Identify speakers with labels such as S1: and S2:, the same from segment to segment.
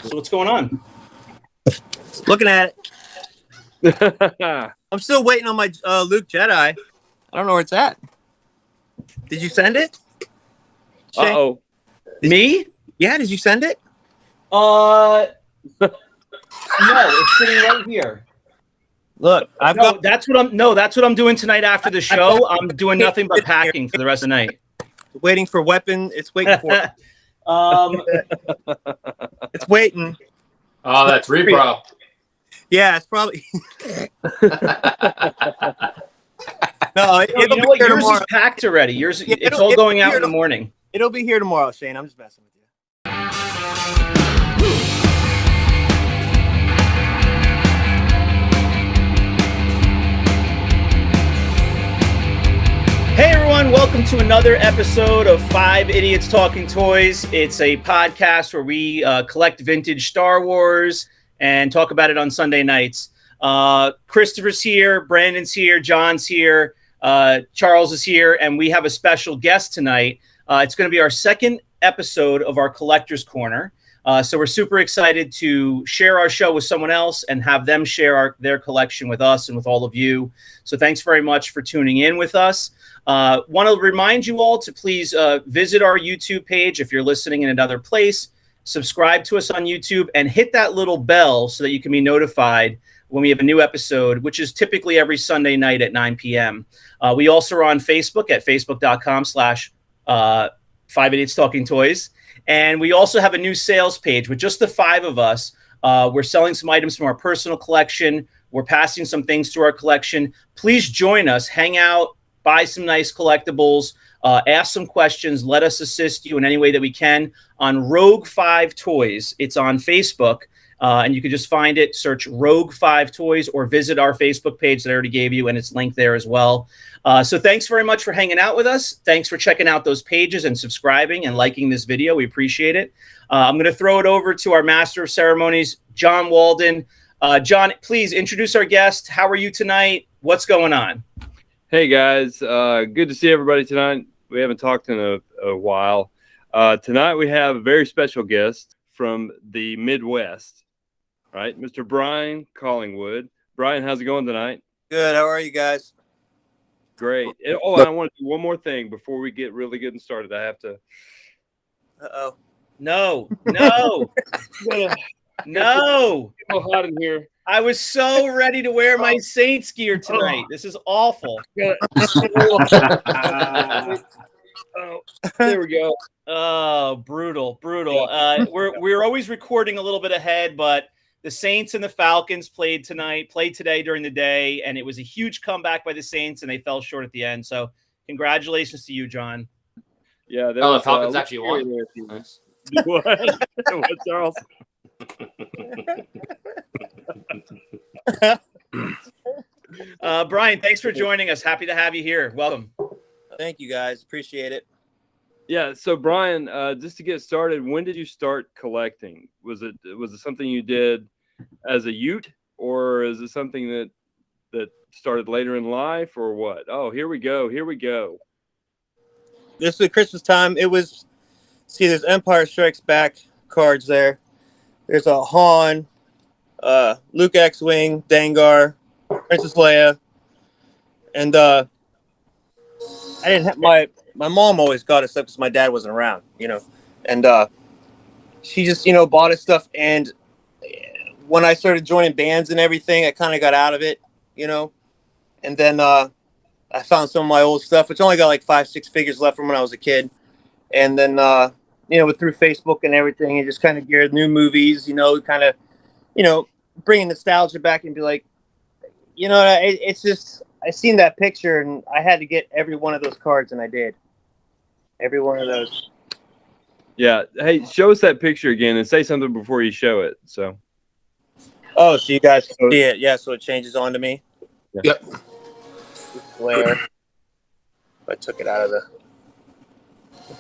S1: So what's going on?
S2: Looking at it. I'm still waiting on my Luke Jedi. I don't know where it's at. Did you send it? Shane?
S1: Uh-oh. Me?
S2: Yeah, did you send it?
S1: No, it's sitting right here.
S2: Look,
S1: that's what I'm doing tonight after the show. I'm doing nothing but packing for the rest of the night.
S2: Waiting for weapon. It's waiting for it. It's waiting.
S3: Oh, that's repro.
S2: Yeah, it's probably.
S1: No, you know what? Yours is packed already. Yours, yeah, it's all going out in the morning.
S2: It'll be here tomorrow, Shane. I'm just messing with you.
S1: Hey everyone, welcome to another episode of 5 Idiots Talking Toys. It's a podcast where we collect vintage Star Wars and talk about it on Sunday nights. Christopher's here, Brandon's here, John's here, Charles is here, and we have a special guest tonight. It's going to be our second episode of our Collector's Corner. So we're super excited to share our show with someone else and have them share their collection with us and with all of you. So thanks very much for tuning in with us. Want to remind you all to please visit our YouTube page if you're listening in another place. Subscribe to us on YouTube and hit that little bell so that you can be notified when we have a new episode, which is typically every Sunday night at 9 p.m. We also are on Facebook at facebook.com/5 Idiots Talking Toys. And we also have a new sales page with just the 5 of us. We're selling some items from our personal collection. We're passing some things to our collection. Please join us, hang out, buy some nice collectibles, ask some questions. Let us assist you in any way that we can on Rogue 5 Toys. It's on Facebook, and you can just find it, search Rogue 5 Toys, or visit our Facebook page that I already gave you, and it's linked there as well. So thanks very much for hanging out with us. Thanks for checking out those pages and subscribing and liking this video. We appreciate it. I'm going to throw it over to our Master of Ceremonies, John Walden. John, please introduce our guest. How are you tonight? What's going on?
S4: Hey guys, good to see everybody tonight. We haven't talked in a while. Tonight we have a very special guest from the Midwest, right? Mr. Brian Collingwood. Brian, how's it going tonight?
S2: Good. How are you guys?
S4: Great. Oh, I want to do one more thing before we get really good and started. I have to.
S2: Uh-oh.
S1: No.
S4: No.
S1: It's
S4: so hot in here.
S1: I was so ready to wear my Saints gear tonight. This is awful.
S4: Oh, there we go.
S1: Oh, brutal. We're always recording a little bit ahead, but the Saints and the Falcons played today during the day, and it was a huge comeback by the Saints, and they fell short at the end. So congratulations to you, John.
S4: Yeah.
S3: The Falcons actually won. Nice.
S4: What, Charles?
S1: Brian, thanks for joining us. Happy to have you here. Welcome.
S2: Thank you, guys. Appreciate it.
S4: Yeah. So, Brian, just to get started, when did you start collecting? Was it something you did as a youth, or is it something that started later in life, or what? Oh, here we go.
S2: This is Christmas time. It was. See, there's Empire Strikes Back cards there. There's a Han, Luke X-Wing, Dengar, Princess Leia, and I didn't have my mom always got us stuff because my dad wasn't around, and she just bought us stuff. And when I started joining bands and everything, I kind of got out of it, and then I found some of my old stuff, which only got like 5-6 figures left from when I was a kid, and then through Facebook and everything, it just kind of geared new movies, kind of, bringing nostalgia back and be like, it's just, I seen that picture and I had to get every one of those cards, and I did. Every one of those.
S4: Yeah. Hey, show us that picture again and say something before you show it. So.
S2: Oh, so you guys can see it. Yeah, so it changes on to me.
S4: Yeah.
S3: Yep.
S2: Glare. I took it out of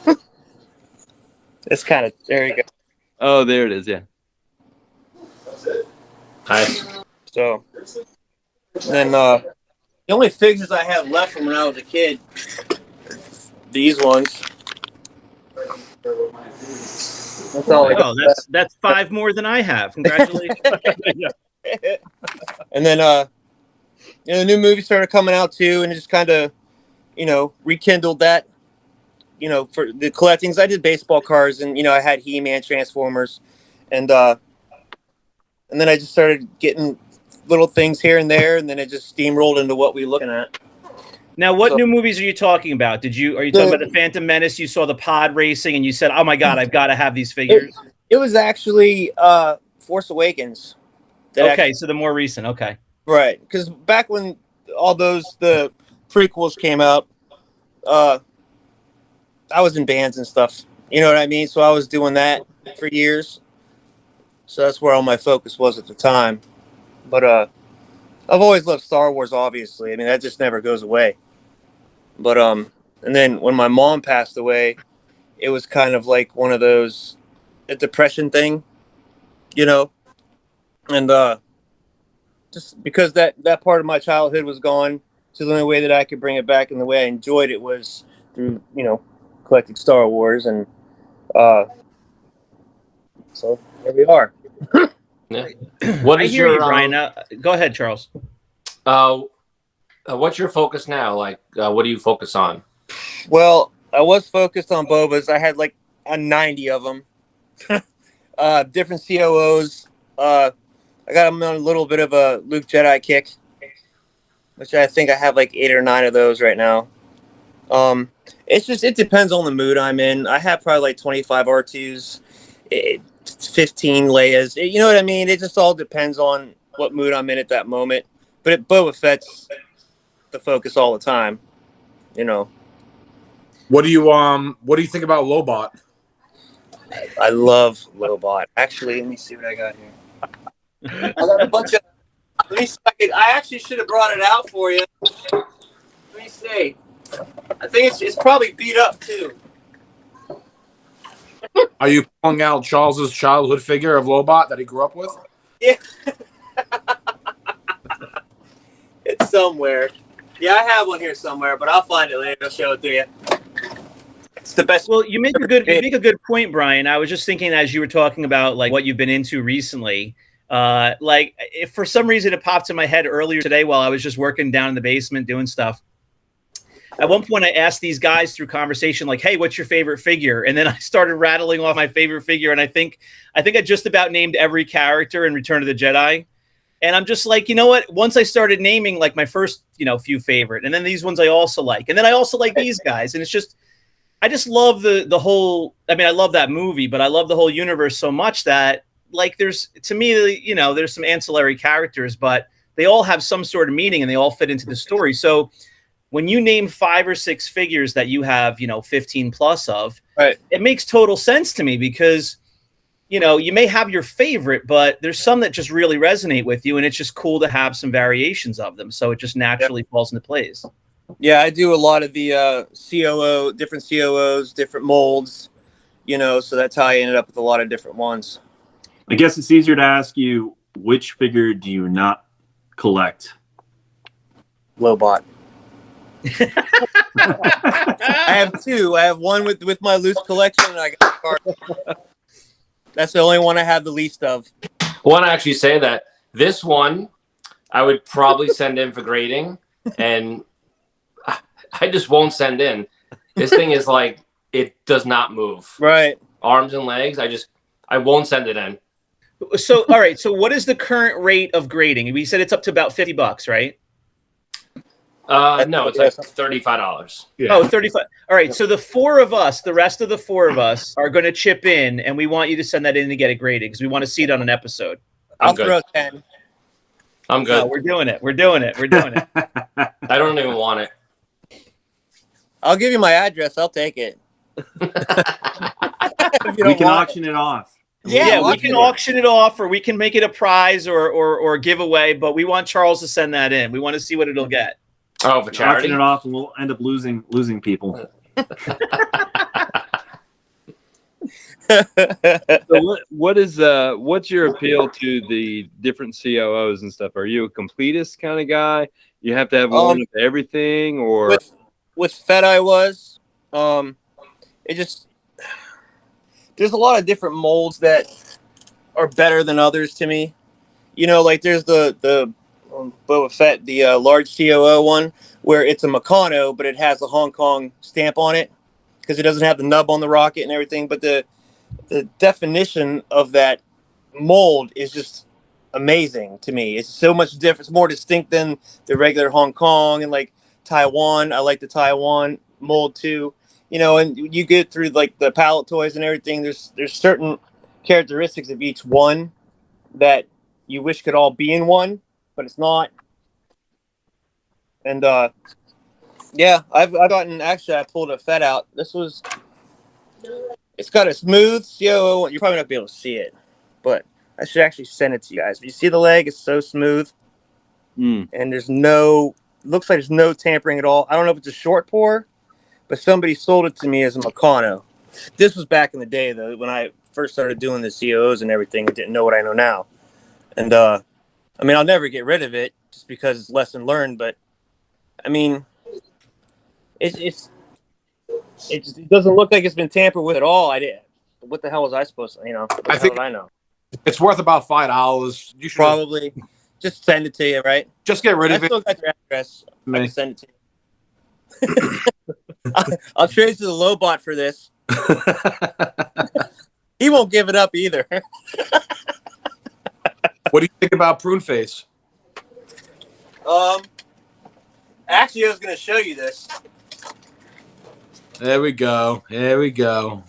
S2: the... It's kind of, there you go.
S4: Oh, there it is. Yeah.
S3: Nice.
S2: So, then the only figures I have left from when I was a kid, these ones. That's all I got.
S1: Oh, that's 5 more than I have. Congratulations.
S2: And then the new movie started coming out too, and it just kind of, rekindled that, for the collectings. I did baseball cards, and I had He-Man, Transformers, and then I just started getting little things here and there, and then it just steamrolled into what we're looking at.
S1: Now, what new movies are you talking about? Are you talking about the Phantom Menace? You saw the pod racing, and you said, "Oh my God, I've got to have these figures."
S2: It was actually Force Awakens.
S1: So the more recent, okay,
S2: right? Because back when all the prequels came out, I was in bands and stuff. You know what I mean? So I was doing that for years. So that's where all my focus was at the time. But I've always loved Star Wars. Obviously, I mean that just never goes away. But and then when my mom passed away, it was kind of like one of those a depression thing, and just because that part of my childhood was gone, so the only way that I could bring it back and the way I enjoyed it was through collecting Star Wars, and so here we are.
S3: Yeah. What is your
S1: Brian? Go ahead, Charles.
S3: What's your focus now? Like, what do you focus on?
S2: Well, I was focused on Bobas. I had like a 90 of them. Different COOs. I got them on a little bit of a Luke Jedi kick, which I think I have like 8 or 9 of those right now. It depends on the mood I'm in. I have probably like 25 R2s, 15 Leias. You know what I mean? It just all depends on what mood I'm in at that moment. But Boba Fett's the focus all the time.
S5: What do you think about Lobot?
S2: I love Lobot. Actually, let me see what I got here. I got a bunch of. Let me see. I actually should have brought it out for you. Let me see. I think it's probably beat up too.
S5: Are you pulling out Charles's childhood figure of Lobot that he grew up with?
S2: Yeah. It's somewhere. Yeah, I have one here somewhere, but I'll find it later. I'll show it to you. It's the best.
S1: Well, you make a good point, Brian. I was just thinking as you were talking about like what you've been into recently. Like if for some reason it popped in my head earlier today while I was just working down in the basement doing stuff. At one point, I asked these guys through conversation, like, "Hey, what's your favorite figure?" And then I started rattling off my favorite figure, and I think I just about named every character in Return of the Jedi. And I'm just like, you know what? Once I started naming like my first, few favorite, and then these ones I also like, and then I also like these guys, and it's just, I just love the whole. I mean, I love that movie, but I love the whole universe so much that like there's to me, there's some ancillary characters, but they all have some sort of meaning and they all fit into the story. So when you name 5 or 6 figures that you have, 15 plus of,
S2: right,
S1: it makes total sense to me because, you may have your favorite, but there's some that just really resonate with you. And it's just cool to have some variations of them. So it just naturally falls into place.
S2: Yeah, I do a lot of the different COOs, different molds, so that's how I ended up with a lot of different ones.
S6: I guess it's easier to ask you, which figure do you not collect?
S2: Lobot. I have 2. I have one with my loose collection, and I got a card. That's the only one I have the least of.
S3: I want to actually say that this one I would probably send in for grading, and I just won't send in. This thing is like, it does not move.
S2: Right.
S3: Arms and legs, I won't send it in.
S1: So, all right. So what is the current rate of grading? We said it's up to about $50, right?
S3: No, it's like $35.
S6: Yeah.
S1: Oh, 35. All right. So the 4 of us, the rest of the 4 of us are going to chip in, and we want you to send that in to get it graded because we want to see it on an episode.
S2: I'll throw 10.
S3: I'm good.
S1: No, we're doing it. We're doing it.
S3: I don't even want it.
S2: I'll give you my address. I'll take it.
S6: We can auction it off.
S1: Yeah, we can auction it off, or we can make it a prize or giveaway. But we want Charles to send that in. We want to see what it'll get.
S3: Oh, for charity.
S6: Auction it off, and we'll end up losing people.
S4: So what's your appeal to the different COOs and stuff? Are you a completist kind of guy? You have to have one of everything, or
S2: with Fett I was. It just there's a lot of different molds that are better than others to me. You know, like there's the Boba Fett, the large COO one, where it's a Mcconnell, but it has a Hong Kong stamp on it because it doesn't have the nub on the rocket and everything. But the definition of that mold is just amazing to me. It's so much different. It's more distinct than the regular Hong Kong and like Taiwan. I like the Taiwan mold too. You know, and you get through like the pallet toys and everything. There's certain characteristics of each one that you wish could all be in one, but it's not. And yeah, I've gotten, actually I pulled a Fett out. It's got a smooth COO. You're probably not be able to see it, but I should actually send it to you guys. If you see the leg, it's so smooth, and looks like there's no tampering at all. I don't know if it's a short pour, but somebody sold it to me as a Mcconnell. This was back in the day, though, when I first started doing the COOs and everything and didn't know what I know now. And, I mean, I'll never get rid of it just because it's lesson learned, but, I mean, it doesn't look like it's been tampered with at all. What the hell was I supposed to,
S5: I think
S2: I know.
S5: it's worth about $5. You should
S2: Probably. Just send it to you, right?
S5: just get rid
S2: I
S5: of it.
S2: still got your address. I
S5: Me.
S2: can send it to you. I'll trade to the Lobot for this. He won't give it up either.
S5: What do you think about Prune Face?
S2: Actually, I was going to show you this.
S5: There we go. There we go.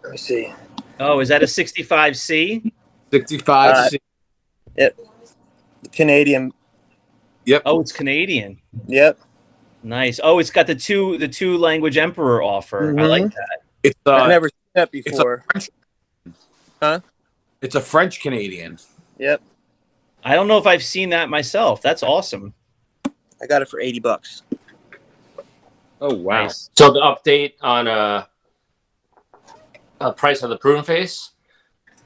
S2: Let me see.
S1: Oh, is that a 65C?
S5: 65.
S2: Yep. The Canadian.
S5: Yep.
S1: Oh, it's Canadian.
S2: Yep.
S1: Nice. Oh, it's got the two language emperor offer. I like that.
S5: It's
S2: I've never seen that before.
S5: It's a French Canadian.
S2: Yep.
S1: I don't know if I've seen that myself. That's awesome.
S2: I got it for $80.
S4: Oh wow!
S1: Nice.
S3: So the update on price of the prune face,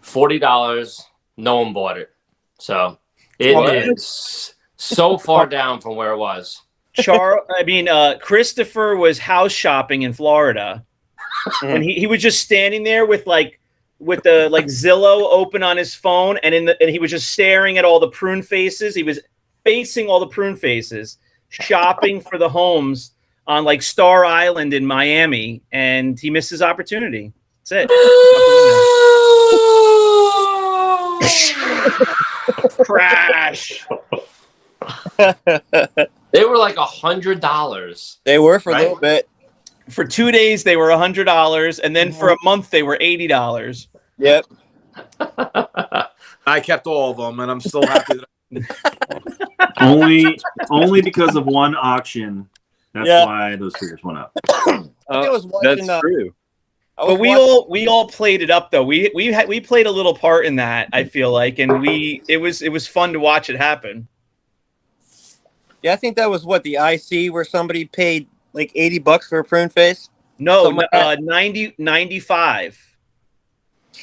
S3: $40. No one bought it, so it is so far down from where it was.
S1: Christopher was house shopping in Florida, and he was just standing there with the Zillow open on his phone, and he was just staring at all the prune faces. He was facing all the prune faces, shopping for the homes on like Star Island in Miami, and he missed his opportunity. That's it. Crash.
S3: They were like $100.
S2: They were for a little bit.
S1: For 2 days, they were $100, and then for a month, they were $80.
S2: Yep.
S5: I kept all of them, and I'm still happy.
S6: Only because of one auction. That's why those figures went up.
S2: I was watching,
S4: That's true.
S1: But we all played it up though. We played a little part in that. I feel like, and it was fun to watch it happen.
S2: Yeah, I think that was the IC where somebody paid like $80 for a prune face.
S1: No, 95.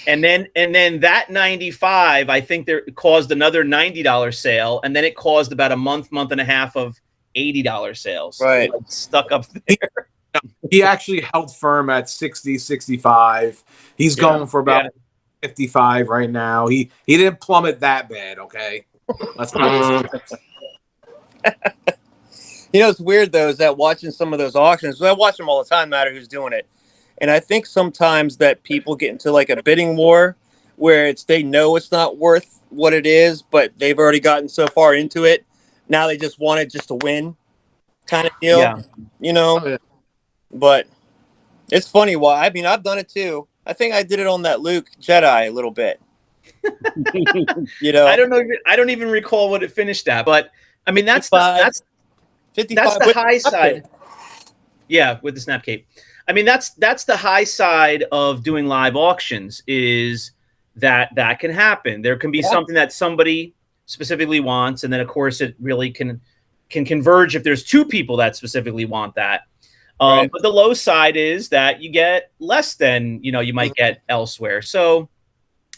S1: And then that 95, I think there caused another $90 sale, and then it caused about a month and a half of $80 sales.
S2: Right.
S1: So stuck up there.
S5: He actually held firm at 60, 65. He's going for about 55 right now. He didn't plummet that bad, okay? Let's not
S2: It's weird though, is that watching some of those auctions, I watch them all the time, no matter who's doing it. And I think sometimes that people get into like a bidding war where they know it's not worth what it is, but they've already gotten so far into it. Now they just want it just to win kind of deal,
S5: Oh, yeah.
S2: But it's funny. I've done it too. I think I did it on that Luke Jedi a little bit.
S1: I don't know. I don't even recall what it finished at, but I mean, that's
S2: 55
S1: that's the high side. Yeah, with the snap cape. I mean, that's the high side of doing live auctions, is that can happen. There can be something that somebody specifically wants, and then of course it really can converge if there's two people that specifically want that. But the low side is that you get less than you might get elsewhere. So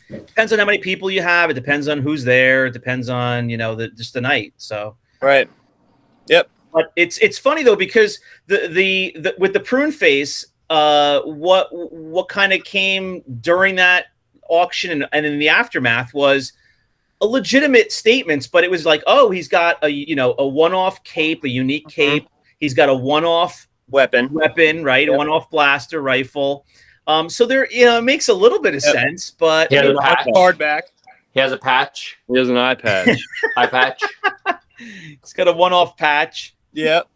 S1: it depends on how many people you have. It depends on who's there. It depends on just the night. So
S2: Yep.
S1: But it's funny though, because the with the prune face, what kind of came during that auction and in the aftermath was a legitimate statements, but it was like, oh, he's got a one-off cape, a unique cape. He's got a one-off
S2: weapon,
S1: right? Yep. A one-off blaster rifle. So there, it makes a little bit of sense, but
S3: he has a patch.
S2: Hardback.
S3: He has a patch.
S4: He has an eye patch.
S3: Eye patch.
S1: He's got a one-off patch.
S2: Yep.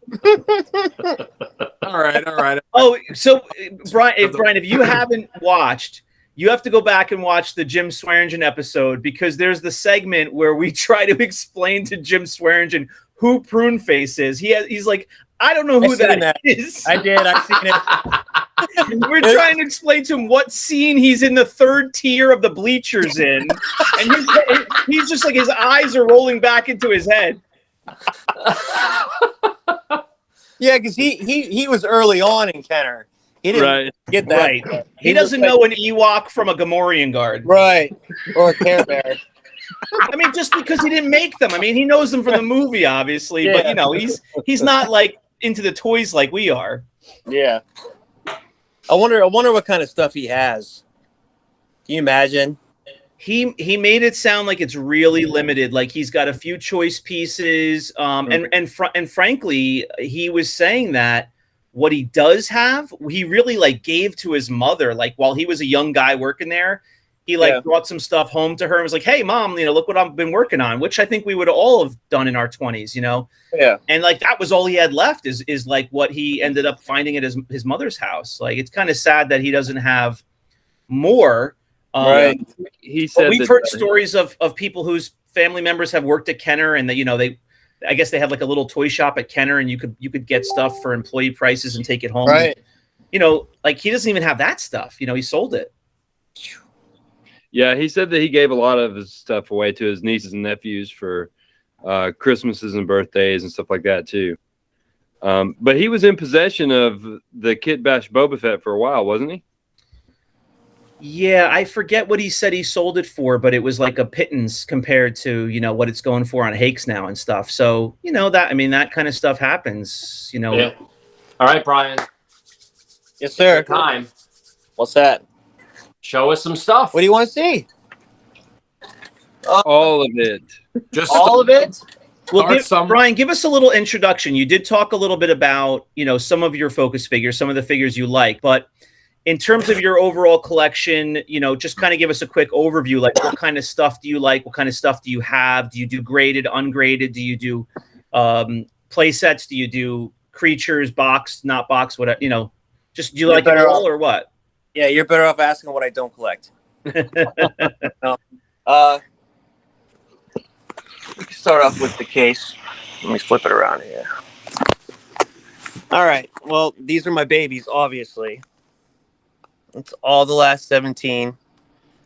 S5: All right.
S1: Oh, so Brian, if you haven't watched, you have to go back and watch the Jim Swearingen episode, because there's the segment where we try to explain to Jim Swearingen who Pruneface is. He's like, I don't know who that is.
S2: I did. I've seen it.
S1: We're trying to explain to him what scene he's in the third tier of the bleachers in, and he's just like, his eyes are rolling back into his head.
S2: Yeah, because he was early on in Kenner. He didn't get that.
S1: Right. He doesn't know an Ewok from a Gamorrean guard.
S2: Right. Or a Care Bear.
S1: I mean, just because he didn't make them. I mean, he knows them from the movie, obviously, but he's not like into the toys like we are.
S2: Yeah. I wonder what kind of stuff he has. Can you imagine?
S1: He made it sound like it's really limited. Like he's got a few choice pieces. And frankly, he was saying that what he does have, he really like gave to his mother. Like while he was a young guy working there, he brought some stuff home to her and was like, "Hey, Mom, look what I've been working on," which I think we would all have done in our 20s,
S2: Yeah.
S1: And like that was all he had left is like what he ended up finding at his mother's house. Like it's kind of sad that he doesn't have more.
S2: Right.
S1: He said we've heard stories of people whose family members have worked at Kenner, and that I guess they had like a little toy shop at Kenner, and you could get stuff for employee prices and take it home.
S2: Right.
S1: Like he doesn't even have that stuff. He sold it.
S4: Yeah, he said that he gave a lot of his stuff away to his nieces and nephews for Christmases and birthdays and stuff like that too. But he was in possession of the Kit Bash Boba Fett for a while, wasn't he?
S1: Yeah, I forget what he said he sold it for, but it was like a pittance compared to, what it's going for on Hakes now and stuff. So, that kind of stuff happens,
S3: Yeah. All right, Brian.
S2: Yes, sir.
S3: Time.
S2: What's that?
S3: Show us some stuff.
S2: What do you want to see?
S4: All of it.
S2: Just all of it?
S1: Well, Brian, give us a little introduction. You did talk a little bit about, some of your focus figures, some of the figures you like, but in terms of your overall collection, just kind of give us a quick overview. Like, what kind of stuff do you like? What kind of stuff do you have? Do you do graded, ungraded? Do you do play sets? Do you do creatures, box, not box? Whatever, just do you like it all or what?
S2: Yeah, you're better off asking what I don't collect. No. We can start off with the case. Let me flip it around here. All right. Well, these are my babies, obviously. It's all the last 17.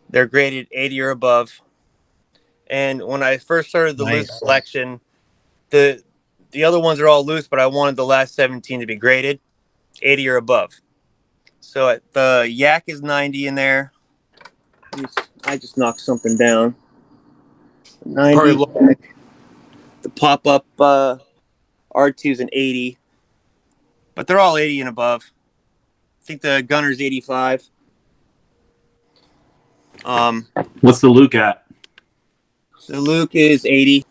S2: They're graded 80 or above. And when I first started the loose collection, the other ones are all loose, but I wanted the last 17 to be graded 80 or above. So the Yak is 90 in there. I just knocked something down. 90. The pop-up R2 is an 80. But they're all 80 and above. I think the Gunner's 85.
S6: What's the Luke at?
S2: The Luke is 80.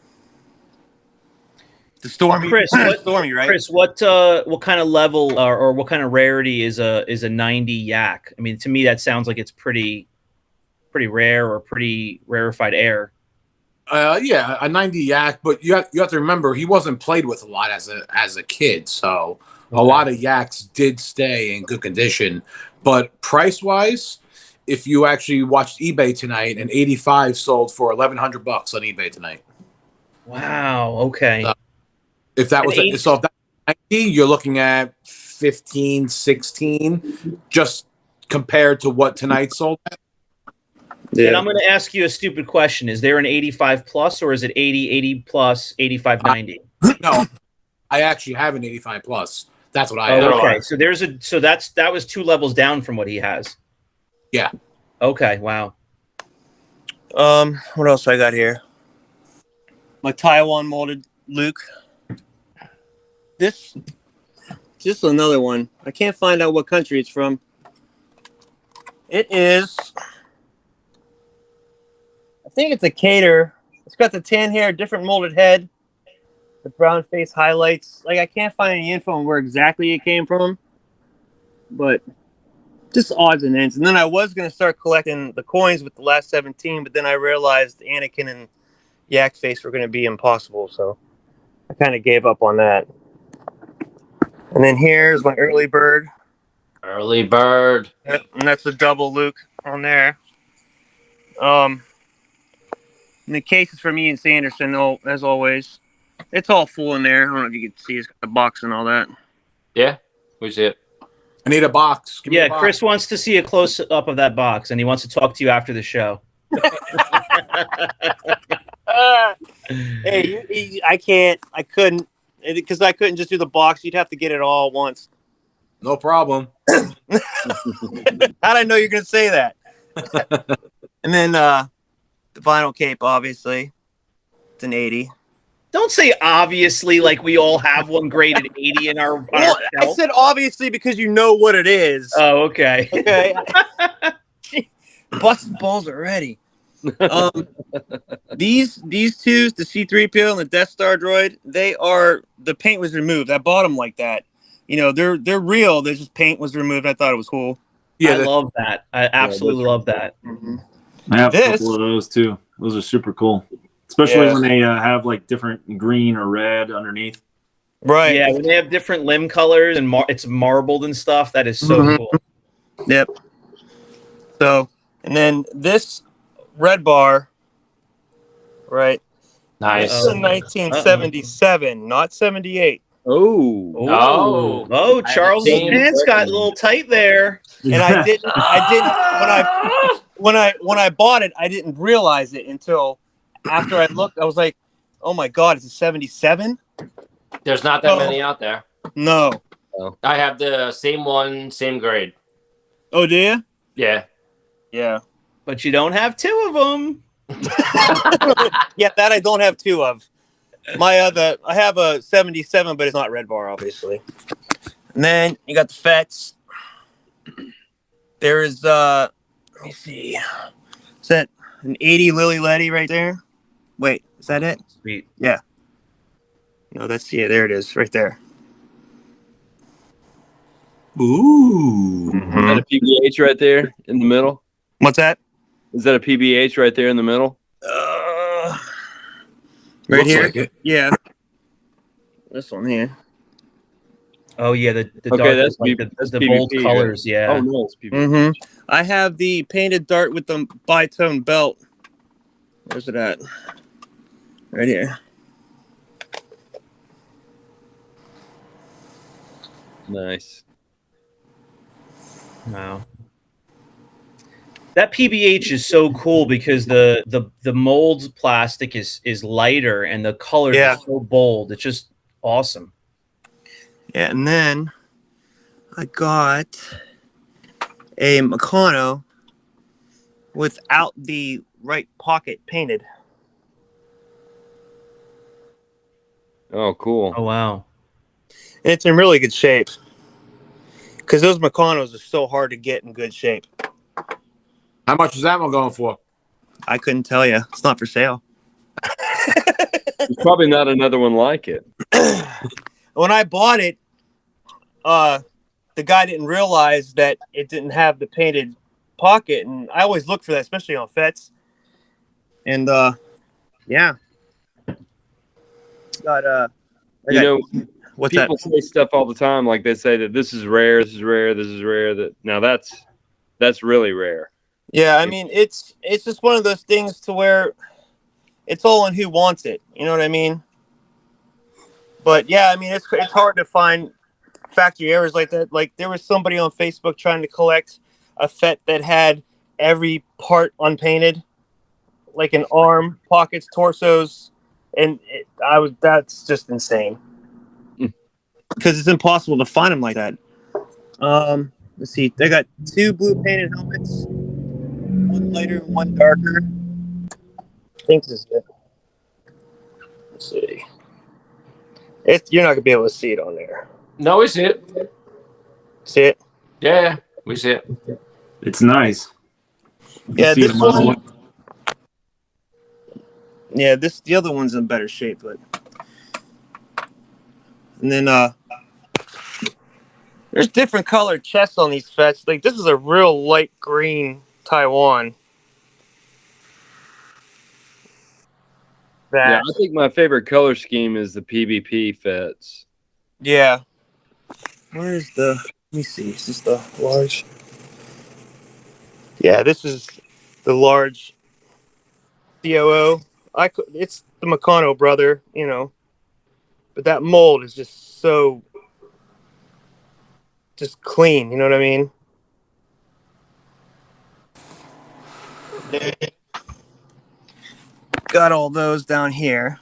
S2: The Stormy,
S1: Chris,
S2: Stormy, right?
S1: Chris, what kind of level or what kind of rarity is a 90 Yak? I mean, to me, that sounds like it's pretty rare or pretty rarefied air.
S5: Yeah, a 90 Yak, but you have to remember he wasn't played with a lot as a kid, so a lot of Yaks did stay in good condition. But price wise, if you actually watched eBay tonight, an 85 sold for $1,100 on eBay tonight.
S1: Wow. Okay.
S5: If that was if that 90, you're looking at 15, 16, just compared to what tonight sold at.
S1: Yeah. And I'm going to ask you a stupid question. Is there an 85 plus or is it 80 plus, 85, 90?
S5: No, I actually have an 85 plus. That's what I have.
S1: Okay. So that was 2 levels down from what he has.
S5: Yeah.
S1: Okay. Wow.
S2: What else I got here? My Taiwan molded Luke. This just another one. I can't find out what country it's from. It is, I think it's a Cater. It's got the tan hair, different molded head, the brown face highlights. Like, I can't find any info on where exactly it came from, but just odds and ends. And then I was going to start collecting the coins with the last 17, but then I realized Anakin and Yak Face were going to be impossible, so I kind of gave up on that. And then here's my early bird.
S3: Early bird.
S2: Yep, and that's the double Luke on there. And the case is from Ian Sanderson, as always. It's all full in there. I don't know if you can see. It's got the box and all that.
S3: Yeah, we see it.
S5: I need a box. Give me a box.
S1: Chris wants to see a close up of that box, and he wants to talk to you after the show.
S2: Hey, I couldn't, because I couldn't just do the box. You'd have to get it all at once.
S5: No problem.
S2: How'd I know you're going to say that? And then the vinyl cape, obviously. It's an 80.
S1: Don't say obviously like we all have one graded 80 in our
S2: Well, I
S1: shelf.
S2: said obviously because you know what it is.
S1: Oh, okay.
S2: Okay. Busted balls already. These two, the C-3PO and the Death Star droid, the paint was removed. I bought them like that. You know, they're real. There's just paint was removed. I thought it was cool.
S1: Yeah, I love that. I absolutely love that.
S2: Mm-hmm.
S6: I have a couple of those too. Those are super cool, especially when they have like different green or red underneath.
S2: Right.
S1: Yeah, when they have different limb colors and it's marbled and stuff. That is so cool.
S2: Yep. So, and then this red bar, right?
S3: Nice.
S2: This is in 1977, not 78.
S1: Oh, Charles' pants got a little tight there.
S2: And I didn't when I bought it, I didn't realize it until after I looked. I was like, "Oh my god, it's a 77?"
S3: There's not that many out there.
S2: No.
S3: I have the same one, same grade.
S2: Oh, do you?
S3: Yeah.
S2: Yeah.
S1: But you don't have two of them.
S2: Yeah, that I don't have two of. I have a 77, but it's not red bar, obviously. And then you got the Fets. There is let me see. Is that an 80 Lily Letty right there? Wait, is that it?
S1: Sweet.
S2: Yeah. No, there it is, right there.
S5: Ooh.
S4: Is that a PBH right there in the middle?
S2: What's that?
S4: Is that a PBH right there in the middle?
S2: Right
S5: Looks
S2: here?
S5: like it.
S2: Yeah. This one here.
S1: Oh yeah, the
S4: Okay,
S1: dark,
S4: that's
S1: like
S4: that's
S1: the bold
S4: PvP,
S1: colors.
S4: right?
S1: Yeah.
S4: Oh no, it's PBH.
S2: Mm-hmm. I have the painted dart with the bitone belt. Where's it at? Right here.
S4: Nice.
S1: Wow. That PBH is so cool because the mold plastic is lighter and the colors are so bold. It's just awesome.
S2: Yeah, and then I got a Mcconnell without the right pocket painted.
S4: Oh, cool.
S1: Oh wow.
S2: And it's in really good shape. Because those Mcconnells are so hard to get in good shape.
S5: How much is that one going for?
S2: I couldn't tell you. It's not for sale.
S4: There's probably not another one like it.
S2: When I bought it, the guy didn't realize that it didn't have the painted pocket, and I always look for that, especially on Fets. And yeah, what's
S4: people
S2: that?
S4: say stuff all the time, like they say that this is rare, this is rare, this is rare. That now that's really rare.
S2: Yeah, I mean it's just one of those things to where it's all on who wants it. You know what I mean? But yeah, I mean it's hard to find factory errors like that. Like there was somebody on Facebook trying to collect a Fett that had every part unpainted, like an arm, pockets, torsos, and that's just insane. Because it's impossible to find them like that. Let's see. They got two blue painted helmets, one lighter and one darker. I think this is it. Let's see. You're not gonna be able to see it on there.
S3: No, we see it.
S2: See it?
S3: Yeah, we see it.
S6: It's nice. You
S2: Yeah,
S6: see
S2: this
S6: the model.
S2: one. Yeah, the other one's in better shape, but and then there's different colored chests on these fets. Like this is a real light green Taiwan.
S4: Yeah,
S2: That
S4: I think my favorite color scheme is the PvP fets.
S2: yeah. Where's the? Let me see. Is this the large? Yeah, this is the large COO. It's the Mcconnell brother, you know, but that mold is just so just clean. You know what I mean? Got all those down here.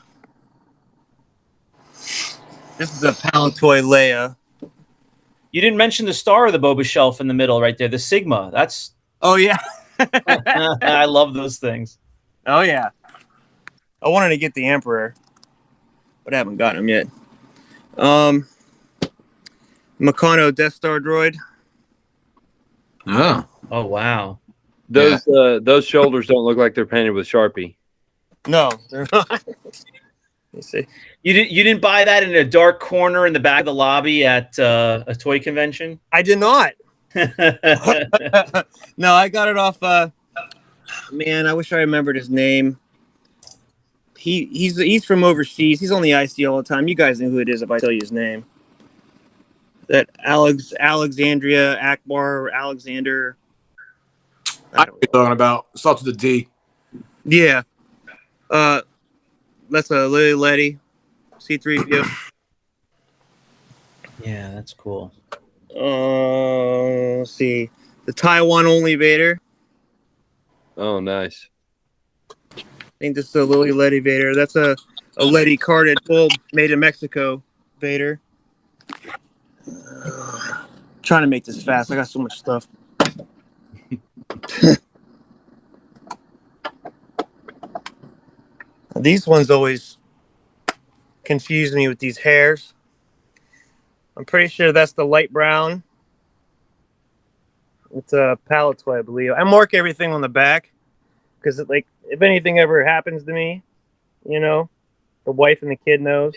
S2: This is a Palatoy Leia.
S1: You didn't mention the star of the Boba shelf in the middle right there, the Sigma. That's
S2: Oh yeah.
S1: I love those things.
S2: Oh yeah. I wanted to get the Emperor, but I haven't gotten him yet. Mcconnell Death Star droid.
S5: Oh,
S1: Oh wow.
S4: Those shoulders don't look like they're painted with Sharpie.
S2: No, they're not. Let me see.
S1: You didn't buy that in a dark corner in the back of the lobby at a toy convention?
S2: I did not. No, I got it off. Man, I wish I remembered his name. He's from overseas. He's on the IC all the time. You guys know who it is if I tell you his name. That Alexandria Akbar Alexander.
S5: I know what you're talking about. Starts with the D.
S2: Yeah. That's a Lily Letty. C3PO.
S1: Yeah, that's cool.
S2: Let's see. The Taiwan only Vader.
S4: Oh, nice.
S2: I think this is a Lily Letty Vader. That's a Letty carded bulb made in Mexico Vader. Trying to make this fast. I got so much stuff. These ones always confuse me with these hairs. I'm pretty sure that's the light brown. It's a Palatoy, I believe. I mark everything on the back because, like, if anything ever happens to me, you know, the wife and the kid knows.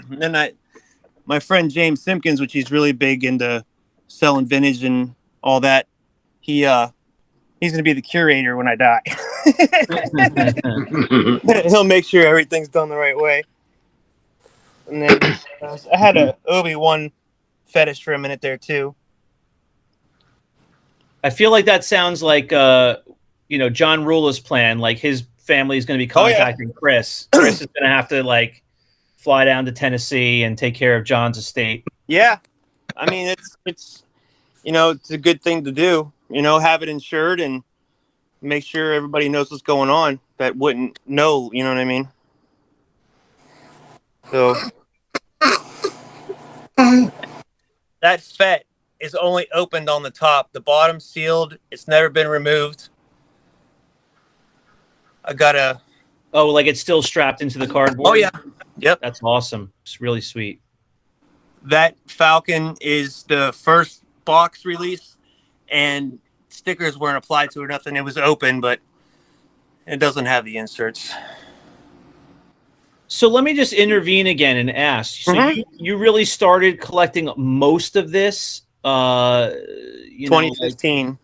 S2: Then my friend James Simpkins, which he's really big into selling vintage and all that, he's gonna be the curator when I die. He'll make sure everything's done the right way. And then I had a Obi-Wan fetish for a minute there too.
S1: I feel like that sounds like John Rula's plan. Like his family is going to be contacting Chris. Chris is going to have to like fly down to Tennessee and take care of John's estate.
S2: Yeah, I mean it's it's a good thing to do. Have it insured and make sure everybody knows what's going on that wouldn't know. You know what I mean? So that fet is only opened on the top. The bottom sealed. It's never been removed. I got
S1: Oh, like it's still strapped into the cardboard?
S2: Oh yeah. Yep.
S1: That's awesome. It's really sweet.
S2: That Falcon is the first box release, and stickers weren't applied to it or nothing. It was open, but it doesn't have the inserts.
S1: So let me just intervene again and ask. So you really started collecting most of this
S2: 2015.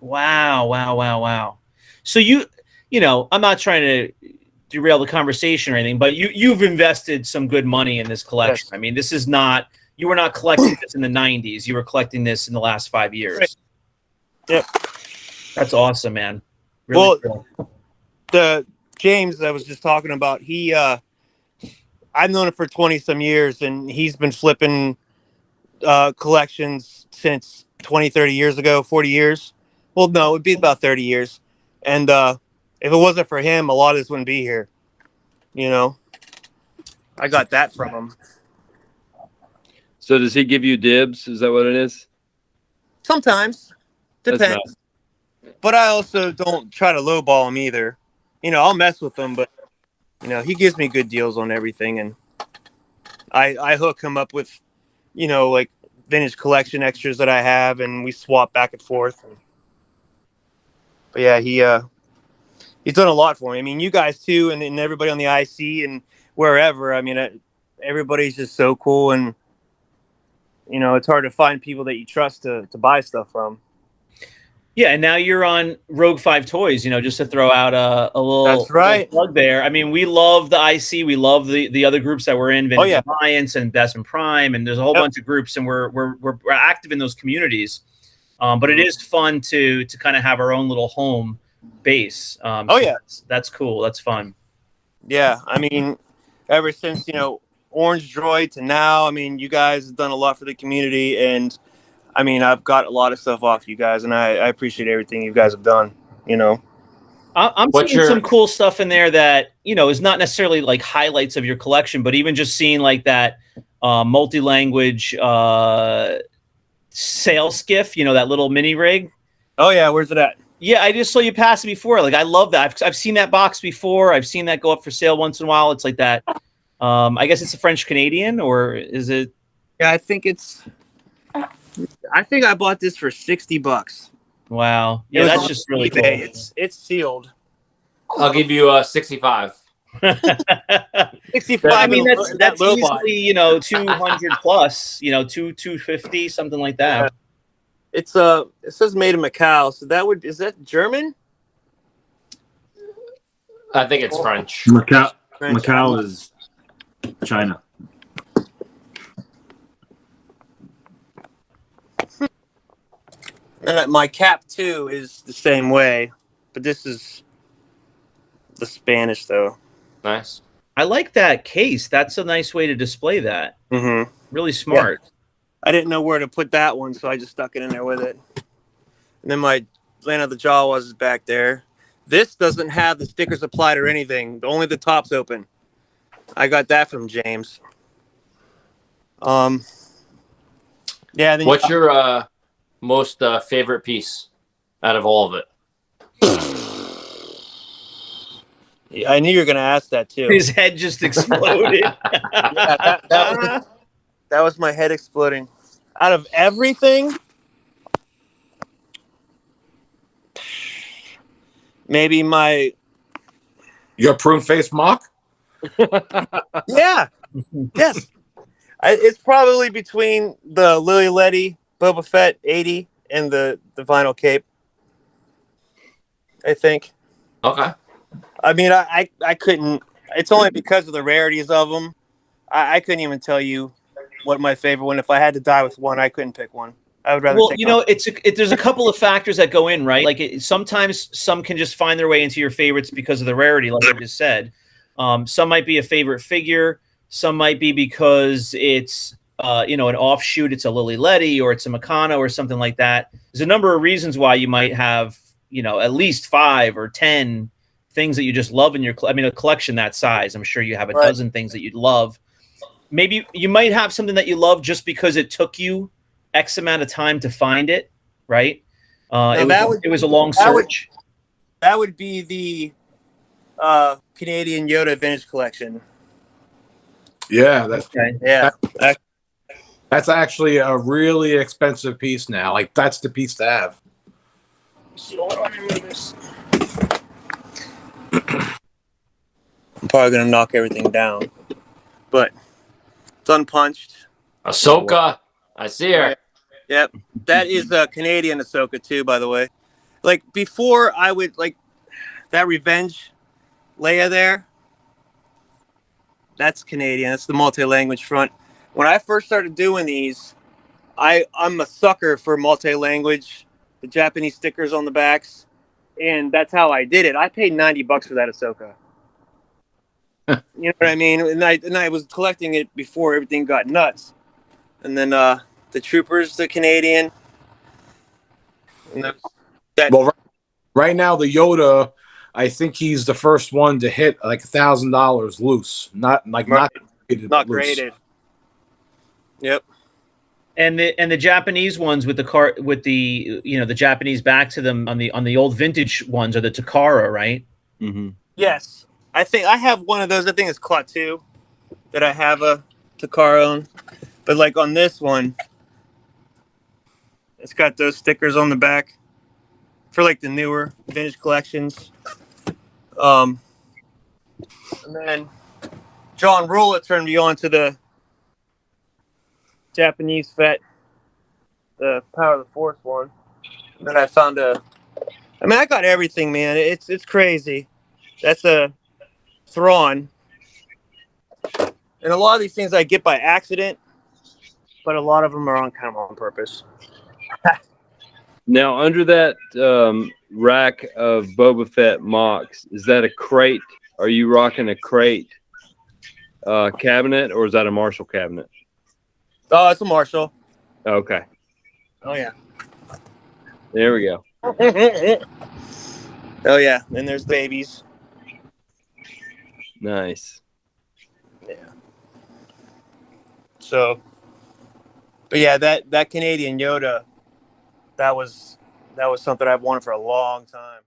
S1: Wow. So I'm not trying to derail the conversation or anything, but you've invested some good money in this collection. Yes. I mean, this is not, you were not collecting this in the 90s. You were collecting this in the last 5 years.
S2: Right. Yep.
S1: That's awesome, man. Really cool.
S2: The James I was just talking about, I've known him for 20 some years, and he's been flipping collections since 20, 30 years ago, 40 years. Well, no, it'd be about 30 years. And if it wasn't for him, a lot of this wouldn't be here. I got that from him.
S4: So does he give you dibs? Is that what it is?
S2: Sometimes. Depends. Nice. But I also don't try to lowball him either. I'll mess with him, but he gives me good deals on everything, and I hook him up with, like vintage collection extras that I have, and we swap back and forth. But yeah, he's done a lot for me. I mean, you guys too, and everybody on the IC and wherever. I mean, everybody's just so cool, and it's hard to find people that you trust to buy stuff from.
S1: Yeah, and now you're on Rogue 5 Toys, just to throw out a little,
S2: That's right.
S1: little plug there. I mean, we love the IC. We love the other groups that we're in, Vintage Alliance and Best and Prime, and there's a whole bunch of groups, and we're active in those communities. But it is fun to kind of have our own little home base. That's cool. That's fun.
S2: Yeah, I mean, ever since Orange Droid to now, I mean, you guys have done a lot for the community, and I mean, I've got a lot of stuff off you guys, and I appreciate everything you guys have done.
S1: I'm seeing some cool stuff in there that is not necessarily like highlights of your collection, but even just seeing like that multi-language sail skiff, that little mini rig.
S2: Oh yeah, where's it at?
S1: Yeah, I just saw you pass it before. Like, I love that. I've seen that box before. I've seen that go up for sale once in a while. It's like that. I guess it's a French Canadian, or is it?
S2: Yeah, I think I bought this for $60.
S1: Wow. Yeah, that's just really cool.
S2: It's sealed.
S3: I'll give you 65.
S2: 65.
S1: I mean, that's easily 200 plus. 250, something like that.
S2: It says made in Macau, so is that German?
S3: I think it's French.
S6: Macau is China.
S2: And my cap too is the same way, but this is the Spanish though.
S3: Nice.
S1: I like that case. That's a nice way to display that.
S2: Mm-hmm.
S1: Really smart.
S2: Yeah. I didn't know where to put that one, so I just stuck it in there with it. And then my Land of the Jawas is back there. This doesn't have the stickers applied or anything. Only the top's open. I got that from James. Yeah. Then
S3: What's your most favorite piece out of all of it?
S2: I knew you were going to ask that too.
S1: His head just exploded.
S2: That was my head exploding. Out of everything, maybe
S5: your prune face mock.
S2: Yeah. Yes. It's probably between the Lily Letty Boba Fett 80 and the vinyl cape, I think.
S3: Okay.
S2: I mean, I couldn't. It's only because of the rarities of them. I couldn't even tell you what my favorite one. If I had to die with one, I couldn't pick one. I would rather.
S1: Well, there's a couple of factors that go in, right? Like sometimes some can just find their way into your favorites because of the rarity, like I just said. Some might be a favorite figure. Some might be because it's an offshoot. It's a Lily Letty or it's a Mcconnell or something like that. There's a number of reasons why you might have at least 5 or 10 things that you just love in your. A collection that size. I'm sure you have a dozen things that you'd love. Maybe you might have something that you love just because it took you X amount of time to find it, right? It was a long search.
S2: That would be the Canadian Yoda Vintage Collection.
S5: Yeah, that's actually a really expensive piece now. Like, that's the piece to have. I'm probably gonna knock everything down, but it's unpunched.
S3: Ahsoka, I see her.
S2: Yep, that is a Canadian Ahsoka too, by the way. Like, before, I would like that Revenge Leia there. That's Canadian. That's the multi-language front. When I first started doing these, I'm a sucker for multi-language, the Japanese stickers on the backs, and that's how I did it. I paid $90 for that Ahsoka. You know what I mean? And I was collecting it before everything got nuts. And then the Troopers, the Canadian. And
S5: well, right now the Yoda, I think he's the first one to hit like $1,000 loose, not graded. Yep.
S1: And the Japanese ones with the Japanese back to them on the old vintage ones are the Takara, right?
S4: Mm-hmm.
S2: Yes, I think I have one of those. I think it's Klaatu that I have a Takara. But like on this one, it's got those stickers on the back for like the newer vintage collections. And then John Rula turned me on to the Japanese Fett, the Power of the Force one. And then I found I got everything, man. It's crazy. That's a Thrawn. And a lot of these things I get by accident, but a lot of them are on purpose.
S4: Now, under that rack of Boba Fett mocks, is that a crate? Are you rocking a crate cabinet, or is that a Marshall cabinet?
S2: Oh, it's a Marshall.
S4: Okay.
S2: Oh, yeah.
S4: There we go.
S2: Oh, yeah. And there's babies.
S4: Nice.
S2: Yeah. So, but yeah, that Canadian Yoda, that was something I've wanted for a long time.